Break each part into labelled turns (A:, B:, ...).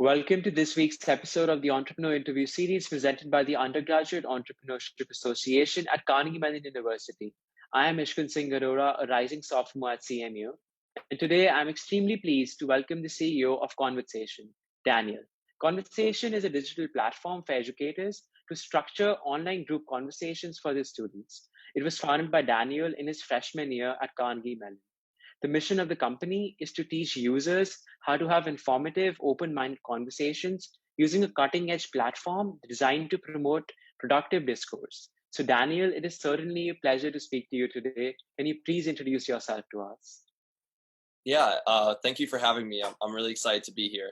A: Welcome to this week's episode of the Entrepreneur interview series presented by the Undergraduate Entrepreneurship Association at Carnegie Mellon University. I am Ishgun Singh, Arora, a rising sophomore at CMU. And today I'm extremely pleased to welcome the CEO of Convertsation, Daniel. Convertsation is a digital platform for educators to structure online group conversations for their students. It was founded by Daniel in his freshman year at Carnegie Mellon. The mission of the company is to teach users how to have informative, open-minded conversations using a cutting-edge platform designed to promote productive discourse. So Daniel, it is certainly a pleasure to speak to you today. Can you please introduce yourself to us?
B: Yeah, thank you for having me. I'm really excited to be here.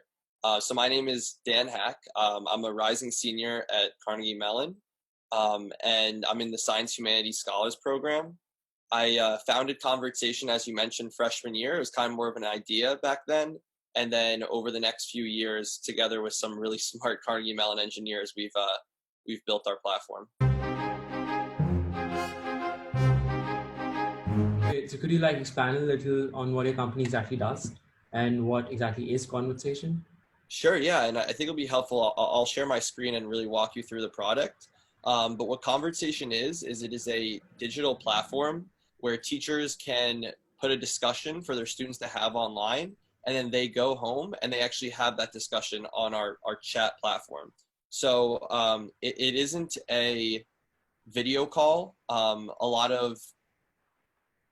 B: So my name is Dan Hack. I'm a rising senior at Carnegie Mellon, and I'm in the Science Humanities Scholars Program. I founded Convertsation, as you mentioned, freshman year. It was kind of more of an idea back then. And then over the next few years, together with some really smart Carnegie Mellon engineers, we've built our platform.
C: So could you expand a little on what your company exactly does and what exactly is Convertsation?
B: Sure, yeah, and I think it'll be helpful. I'll share my screen and really walk you through the product. But what Convertsation is it is a digital platform where teachers can put a discussion for their students to have online, and then they go home and they actually have that discussion on our chat platform. So it isn't a video call. A lot of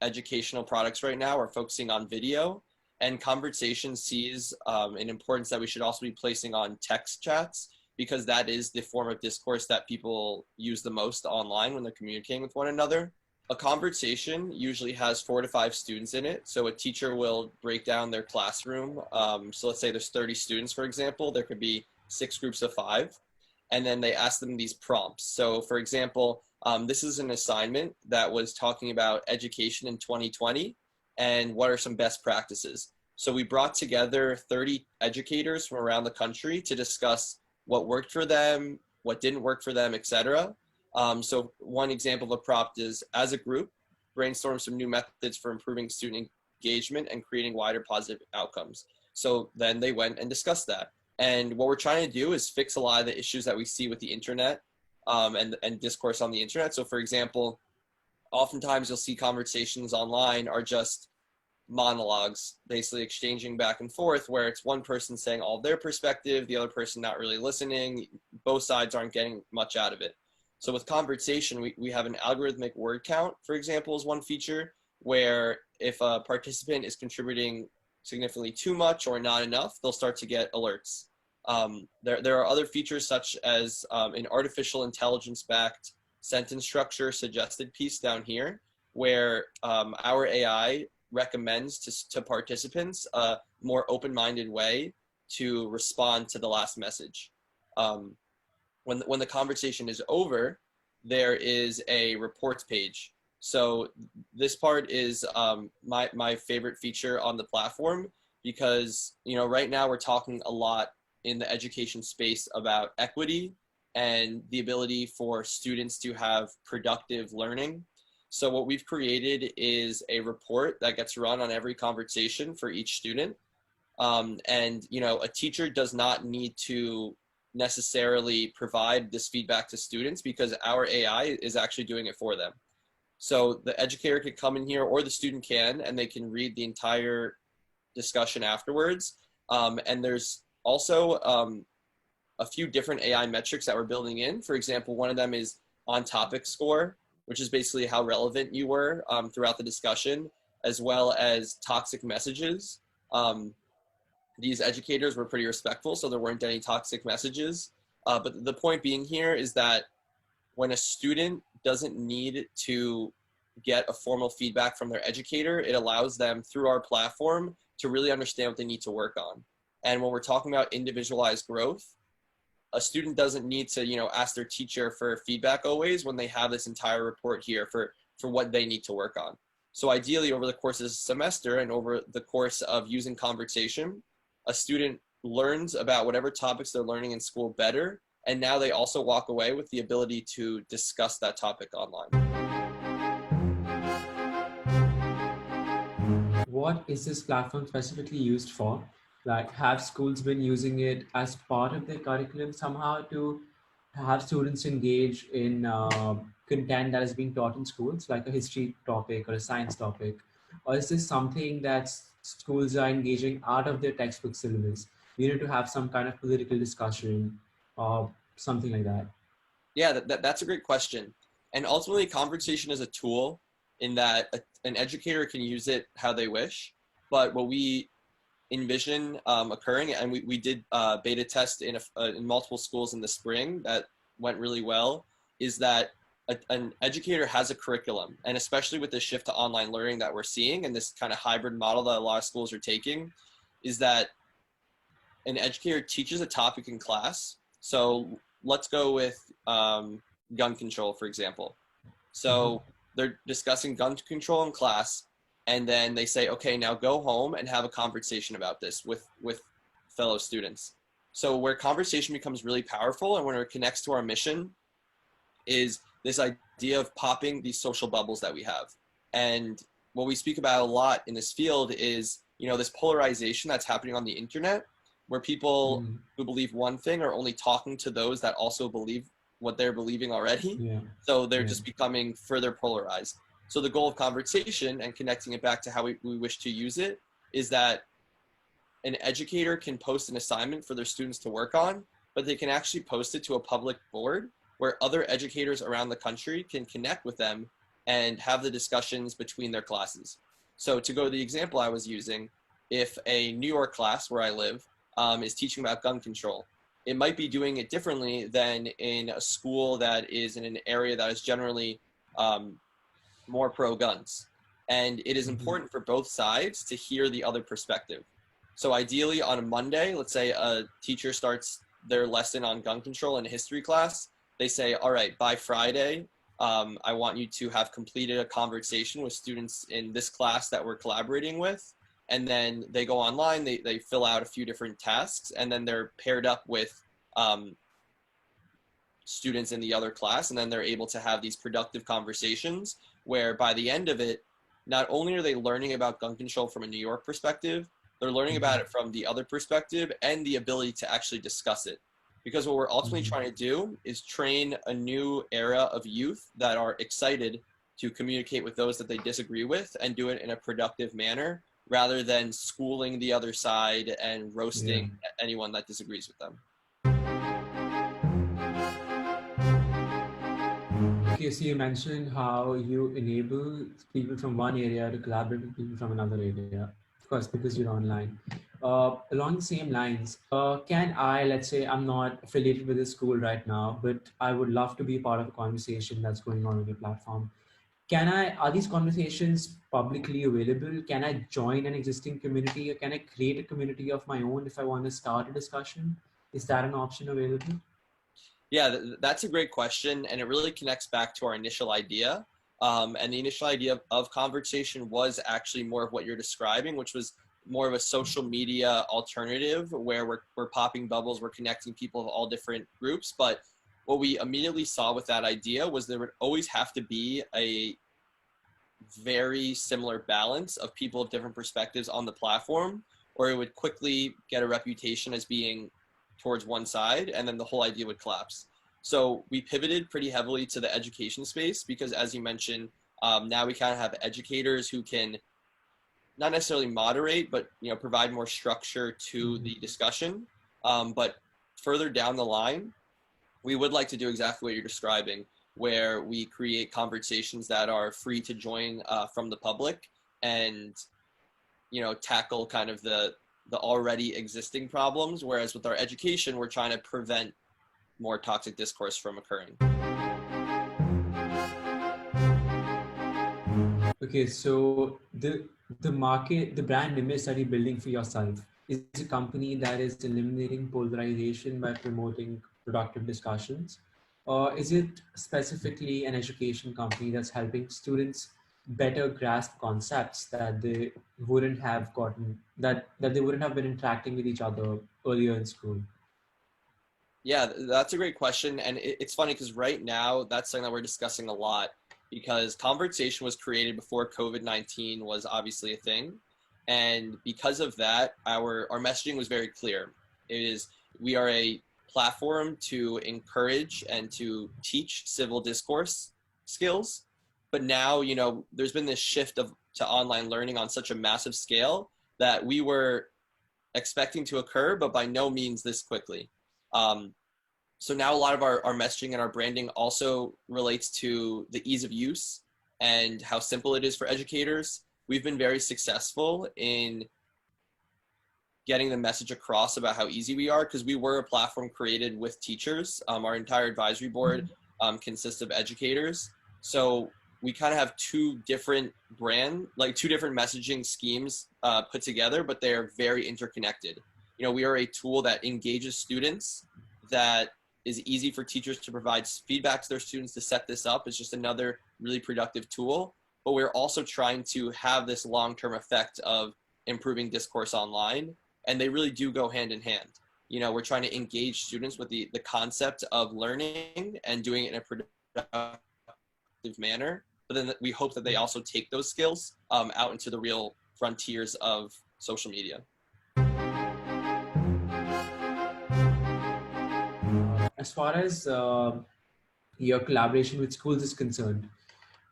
B: educational products right now are focusing on video, and Convertsation sees an importance that we should also be placing on text chats, because that is the form of discourse that people use the most online when they're communicating with one another. A conversation usually has 4 to 5 students in it. So a teacher will break down their classroom. So let's say there's 30 students, for example, there could be 6 groups of 5. And then they ask them these prompts. So for example, this is an assignment that was talking about education in 2020 and what are some best practices. So we brought together 30 educators from around the country to discuss what worked for them, what didn't work for them, etc. So one example of a prompt is, as a group, brainstorm some new methods for improving student engagement and creating wider positive outcomes. So then they went and discussed that. And what we're trying to do is fix a lot of the issues that we see with the internet and discourse on the internet. So for example, oftentimes you'll see conversations online are just monologues, basically exchanging back and forth, where it's one person saying all their perspective, the other person not really listening. Both sides aren't getting much out of it. So with Convertsation, we have an algorithmic word count, for example, is one feature, where if a participant is contributing significantly too much or not enough, they'll start to get alerts. There are other features such as an artificial intelligence-backed sentence structure suggested piece down here, where our AI recommends to participants a more open-minded way to respond to the last message. When the conversation is over, there is a reports page. So this part is my favorite feature on the platform, because right now we're talking a lot in the education space about equity and the ability for students to have productive learning. So what we've created is a report that gets run on every conversation for each student. And a teacher does not need to necessarily provide this feedback to students, because our AI is actually doing it for them. So the educator could come in here, or the student can, and they can read the entire discussion afterwards. And there's also a few different AI metrics that we're building in. For example, one of them is on-topic score, which is basically how relevant you were throughout the discussion, as well as toxic messages. These educators were pretty respectful, so there weren't any toxic messages. But the point being here is that when a student doesn't need to get a formal feedback from their educator, it allows them through our platform to really understand what they need to work on. And when we're talking about individualized growth, a student doesn't need to, ask their teacher for feedback always, when they have this entire report here for what they need to work on. So ideally, over the course of the semester and over the course of using Convertsation, a student learns about whatever topics they're learning in school better, and now they also walk away with the ability to discuss that topic online.
C: What is this platform specifically used for? Like, have schools been using it as part of their curriculum somehow to have students engage in content that is being taught in schools, like a history topic or a science topic? Or is this something that schools are engaging out of their textbook syllabus? You need to have some kind of political discussion or something like that.
B: Yeah, that's a great question. And ultimately, conversation is a tool in that an educator can use it how they wish. But what we envision occurring, and we did beta test in multiple schools in the spring that went really well, is that an educator has a curriculum, and especially with the shift to online learning that we're seeing and this kind of hybrid model that a lot of schools are taking, is that an educator teaches a topic in class. So let's go with gun control, for example.
C: Mhm.
B: So they're discussing gun control in class, and then they say, okay, now go home and have a conversation about this with fellow students. So where conversation becomes really powerful and when it connects to our mission is this idea of popping these social bubbles that we have. And what we speak about a lot in this field is, this polarization that's happening on the internet, where people
C: Mm.
B: who believe one thing are only talking to those that also believe what they're believing already.
C: Yeah.
B: So they're
C: Yeah.
B: just becoming further polarized. So the goal of conversation, and connecting it back to how we wish to use it, is that an educator can post an assignment for their students to work on, but they can actually post it to a public board where other educators around the country can connect with them and have the discussions between their classes. So to go to the example I was using, if a New York class where I live is teaching about gun control, it might be doing it differently than in a school that is in an area that is generally um, more pro guns. And it is
C: Mhm.
B: important for both sides to hear the other perspective. So ideally on a Monday, let's say a teacher starts their lesson on gun control in a history class, they say, all right, by Friday, I want you to have completed a conversation with students in this class that we're collaborating with. And then they go online, they fill out a few different tasks, and then they're paired up with um, students in the other class, and then they're able to have these productive conversations where by the end of it, not only are they learning about gun control from a New York perspective, they're learning about
C: Mhm.
B: it from the other perspective and the ability to actually discuss it. Because what we're ultimately
C: Mhm.
B: trying to do is train a new era of youth that are excited to communicate with those that they disagree with and do it in a productive manner rather than schooling the other side and
C: Yeah.
B: roasting anyone that disagrees with them.
C: Okay, so you mentioned how you enable people from one area to collaborate with people from another area, of course, because you're online. Along the same lines, can I, let's say I'm not affiliated with a school right now, but I would love to be part of a conversation that's going on your platform. Are these conversations publicly available? Can I join an existing community or can I create a community of my own if I want to start a discussion? Is that an option available?
B: Yeah, that's a great question, and it really connects back to our initial idea. And the initial idea of conversation was actually more of what you're describing, which was more of a social media alternative where we're popping bubbles, we're connecting people of all different groups. But what we immediately saw with that idea was there would always have to be a very similar balance of people of different perspectives on the platform, or it would quickly get a reputation as being towards one side, and then the whole idea would collapse. So we pivoted pretty heavily to the education space because, as you mentioned, now we kind of have educators who can not necessarily moderate, but provide more structure to
C: Mhm.
B: the discussion. But further down the line, we would like to do exactly what you're describing, where we create conversations that are free to join from the public, and tackle kind of the already existing problems. Whereas with our education, we're trying to prevent more toxic discourse from occurring.
C: Okay, so the brand image that you're building for yourself is a company that is eliminating polarization by promoting productive discussions, or is it specifically an education company that's helping students better grasp concepts that they wouldn't have gotten that they wouldn't have been interacting with each other earlier in school?
B: Yeah, that's a great question. And it's funny because right now that's something that we're discussing a lot because conversation was created before COVID-19 was obviously a thing. And because of that, our messaging was very clear. We are a platform to encourage and to teach civil discourse skills. But now, there's been this shift to online learning on such a massive scale that we were expecting to occur, but by no means this quickly. So now a lot of our messaging and our branding also relates to the ease of use and how simple it is for educators. We've been very successful in getting the message across about how easy we are, because we were a platform created with teachers. Our entire advisory board consists of educators. So we kind of have two different messaging schemes put together, but they are very interconnected. We are a tool that engages students, that is easy for teachers to provide feedback to their students to set this up. It's just another really productive tool. But we're also trying to have this long-term effect of improving discourse online. And they really do go hand in hand. We're trying to engage students with the concept of learning and doing it in a productive manner. But then we hope that they also take those skills out into the real frontiers of social media.
C: As far as your collaboration with schools is concerned,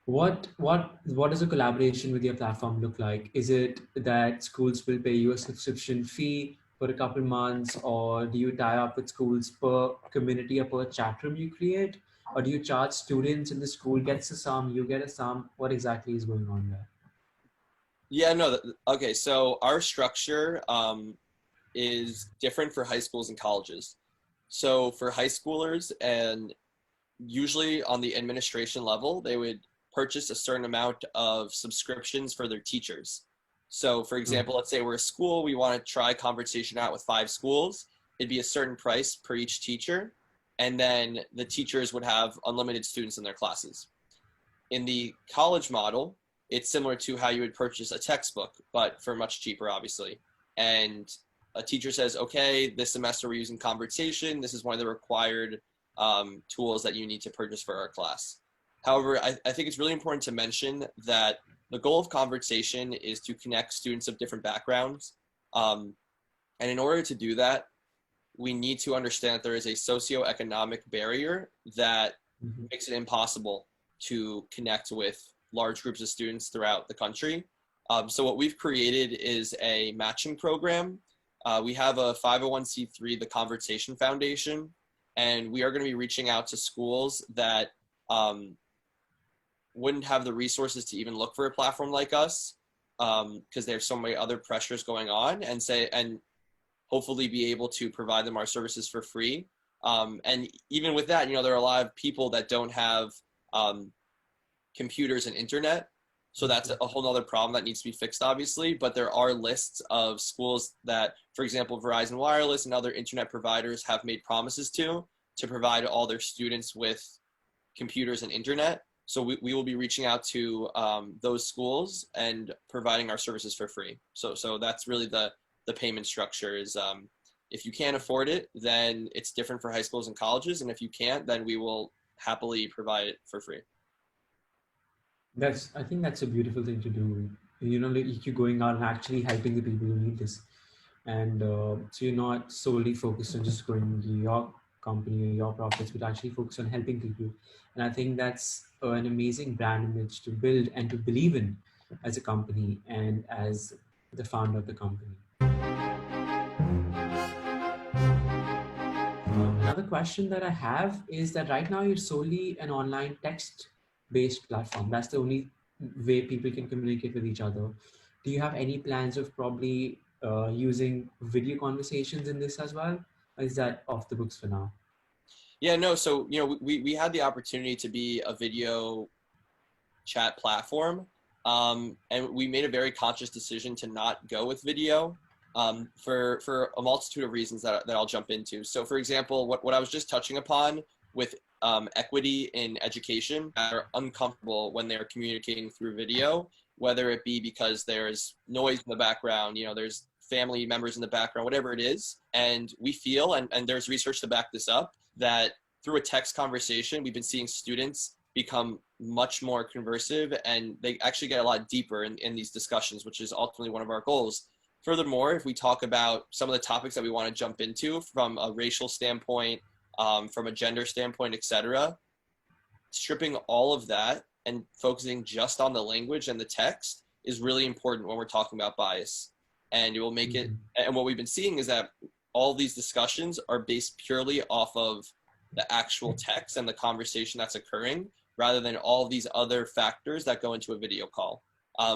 C: what does a collaboration with your platform look like? Is it that schools will pay you a subscription fee for a couple months, or do you tie up with schools per community or per chat room you create, or do you charge students and the school gets a sum, you get a sum? What exactly is going on there?
B: Yeah, no. Okay, so our structure is different for high schools and colleges. So for high schoolers, and usually on the administration level, they would purchase a certain amount of subscriptions for their teachers. So for example, let's say we're a school, we want to try Convertsation out with 5 schools. It'd be a certain price per each teacher. And then the teachers would have unlimited students in their classes. In the college model, it's similar to how you would purchase a textbook, but for much cheaper, obviously. And a teacher says, okay, this semester we're using Convertsation. This is one of the required tools that you need to purchase for our class. However, I think it's really important to mention that the goal of Convertsation is to connect students of different backgrounds. And in order to do that, we need to understand that there is a socioeconomic barrier that makes it impossible to connect with large groups of students throughout the country. So what we've created is a matching program. We have a 501c3, the Convertsation Foundation, and we are going to be reaching out to schools that wouldn't have the resources to even look for a platform like us, because there's so many other pressures going on, and hopefully be able to provide them our services for free. And even with that, there are a lot of people that don't have computers and internet. So that's a whole nother problem that needs to be fixed, obviously. But there are lists of schools that, for example, Verizon Wireless and other internet providers have made promises to provide all their students with computers and internet. So we will be reaching out to those schools and providing our services for free. So that's really the payment structure is, if you can't afford it, then it's different for high schools and colleges. And if you can't, then we will happily provide it for free.
C: I think that's a beautiful thing to do. Like you're going out and actually helping the people who need this. And so you're not solely focused on just growing your company or your profits, but actually focus on helping people. And I think that's an amazing brand image to build and to believe in as a company and as the founder of the company. Another question that I have is that right now you're solely an online text-based platform. That's the only way people can communicate with each other. Do you have any plans of probably using video conversations in this as well? Or is that off the books for now?
B: Yeah, no. So, we had the opportunity to be a video chat platform. And we made a very conscious decision to not go with video for a multitude of reasons that I'll jump into. So for example, what I was just touching upon with equity in education, are uncomfortable when they're communicating through video, whether it be because there's noise in the background, there's family members in the background, whatever it is. And we feel, and there's research to back this up, that through a text conversation, we've been seeing students become much more conversive, and they actually get a lot deeper in these discussions, which is ultimately one of our goals. Furthermore, if we talk about some of the topics that we want to jump into from a racial standpoint, from a gender standpoint, etc., stripping all of that and focusing just on the language and the text is really important when we're talking about bias. And it will make it, and what we've been seeing is that all these discussions are based purely off of the actual text and the conversation that's occurring, rather than all of these other factors that go into a video call.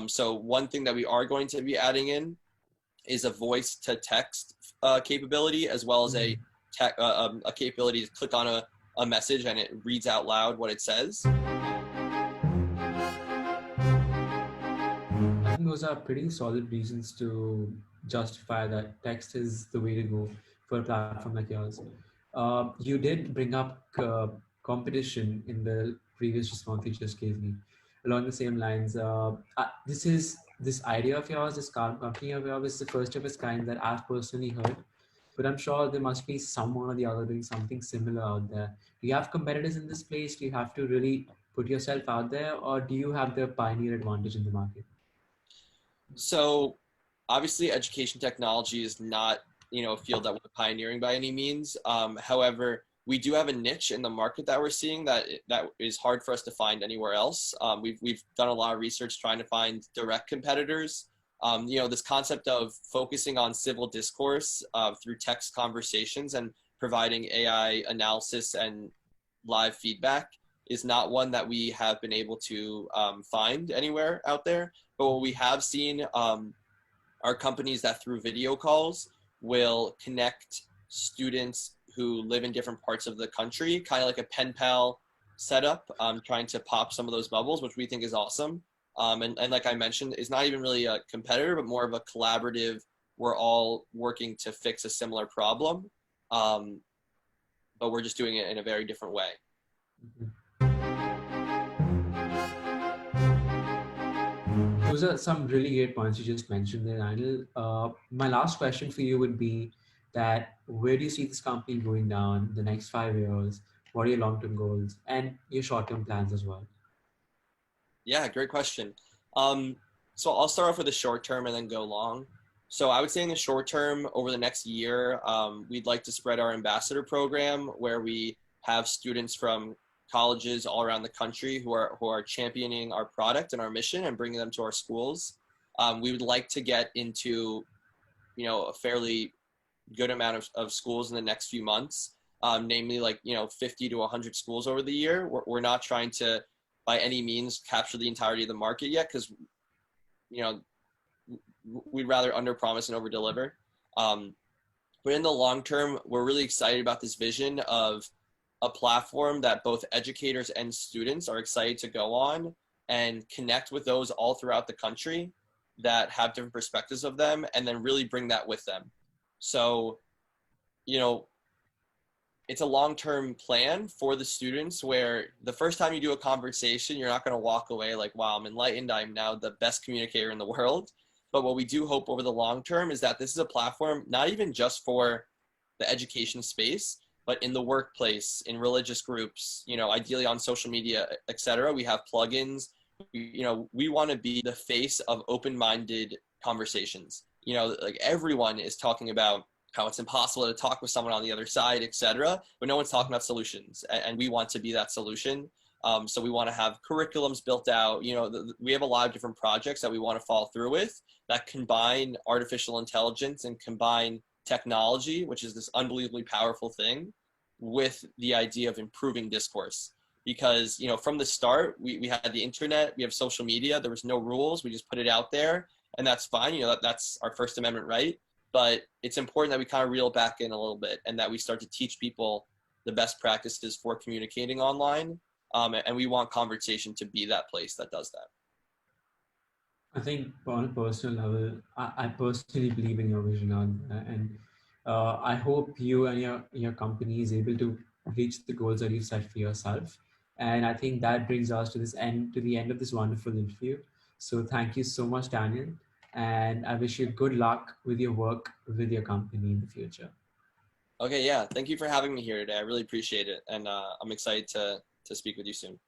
B: So one thing that we are going to be adding in is a voice to text capability, as well as a capability to click on a message and it reads out loud what it says.
C: I think those are pretty solid reasons to justify that text is the way to go for a platform like yours. You did bring up competition in the previous response you just gave me. Along the same lines, this idea of yours, this company of yours, is the first of its kind that I've personally heard. But I'm sure there must be someone or the other doing something similar out there. Do you have competitors in this place? Do you have to really put yourself out there, or do you have the pioneer advantage in the market?
B: So obviously education technology is not, a field that we're pioneering by any means. However, we do have a niche in the market that we're seeing that is hard for us to find anywhere else. We've done a lot of research trying to find direct competitors. This concept of focusing on civil discourse through text conversations and providing AI analysis and live feedback is not one that we have been able to find anywhere out there. But what we have seen are companies that through video calls will connect students who live in different parts of the country, kind of like a pen pal setup, trying to pop some of those bubbles, which we think is awesome. And like I mentioned, it's not even really a competitor, but more of a collaborative. We're all working to fix a similar problem, but we're just doing it in a very different way.
C: Those are some really great points you just mentioned there, Daniel. My last question for you would be that where do you see this company going down the next 5 years? What are your long-term goals and your short-term plans as well?
B: Yeah, great question. So I'll start off with the short term and then go long. So I would say in the short term, over the next year, we'd like to spread our ambassador program where we have students from colleges all around the country who are championing our product and our mission and bringing them to our schools. We would like to get into, a fairly good amount of schools in the next few months, namely 50 to 100 schools over the year. We're not trying to by any means capture the entirety of the market yet, because we'd rather under promise and over deliver. But in the long term, we're really excited about this vision of a platform that both educators and students are excited to go on and connect with those all throughout the country that have different perspectives of them, and then really bring that with them. So, it's a long-term plan for the students where the first time you do a conversation, you're not going to walk away like, wow, I'm enlightened. I'm now the best communicator in the world. But what we do hope over the long term is that this is a platform, not even just for the education space, but in the workplace, in religious groups, ideally on social media, et cetera. We have plugins. We want to be the face of open-minded conversations. Everyone is talking about how it's impossible to talk with someone on the other side, et cetera, but no one's talking about solutions. And we want to be that solution. So we want to have curriculums built out. We have a lot of different projects that we want to follow through with that combine artificial intelligence and combine technology, which is this unbelievably powerful thing, with the idea of improving discourse. Because, from the start, we had the internet, we have social media, there was no rules, we just put it out there, and that's fine. That's our First Amendment right. But it's important that we kind of reel back in a little bit and that we start to teach people the best practices for communicating online. And we want Convertsation to be that place that does that.
C: I think on a personal level, I personally believe in your vision on that, and I hope you and your company is able to reach the goals that you've set for yourself. And I think that brings us to the end of this wonderful interview. So thank you so much, Daniel. And I wish you good luck with your work with your company in the future.
B: Okay, yeah. Thank you for having me here today. I really appreciate it. And I'm excited to speak with you soon.